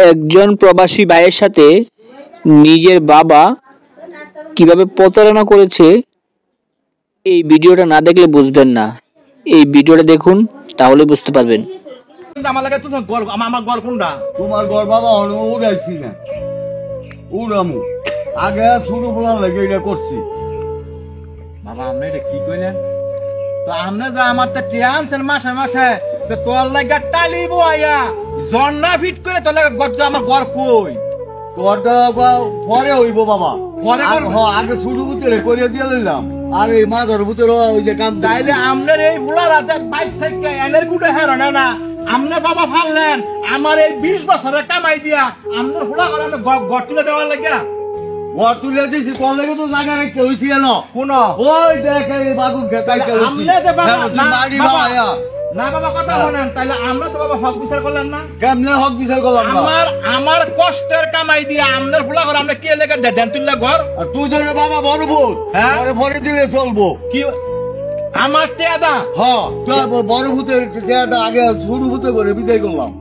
একজন প্রবাসী ভাইয়ের সাথে নিজের বাবা কিভাবে প্রতারণা করেছে এই ভিডিওটা না দেখলে বুঝবেন না। এই ভিডিওটা দেখুন, তাহলে বুঝতে পারবেন। আমার লাগে তোমার গড় আমার গড় কোনটা? তোমার গড় বাবা উড়াইছি না, উড়ামু আগে শুরু বলার লাগে এটা করছি। বাবা আপনি এটা কি কইলেন? তো আপনি যা আমার তো টিয়া আনছেন মাসে মাসে, তো তোর লাগে টালিব আয়া জন্না ফিট করে তোর লাগে গড় আমার গড় কই? গড়টা পরে হইব বাবা, পরে করবে? আগে শুরু ভিতরে করে দিয়ে লইলাম, আর এই মাঝের ভিতরে ওই যে কাম তাইলে আপনার এই বুড়ার হাতে বাইক থেকে এনের গুটে হেরো না না আপনি বাবা ফাললেন আমার এই 20 বছরের কামাই দিয়া আপনার বুড়া করে আমি গড় তুলে দেওয়ার লাগিয়া ঘর তুলে দিছি, তোর লেগে তো জায়গা রাখতে হয়েছি কেন? কোন ওই দেখে বাগুন খেতাইতে হয়েছি। না বাবা কথা বলেন, তাইলে আমরা তো বাবা হক বিচার করলেন না। কেমনে হক বিচার করলাম? আমার কষ্টের কামাই দিয়ে আপনার ফুলা ঘর আমরা কে লেগে দেন তুললে ঘর? তুই ধরে বাবা বড় ভূত, হ্যাঁ ভরে দিলে চলবো কি? আমার টেদা হ্যাঁ বড় ভূতের আগে শুরু ভূতে করে বিদায় করলাম।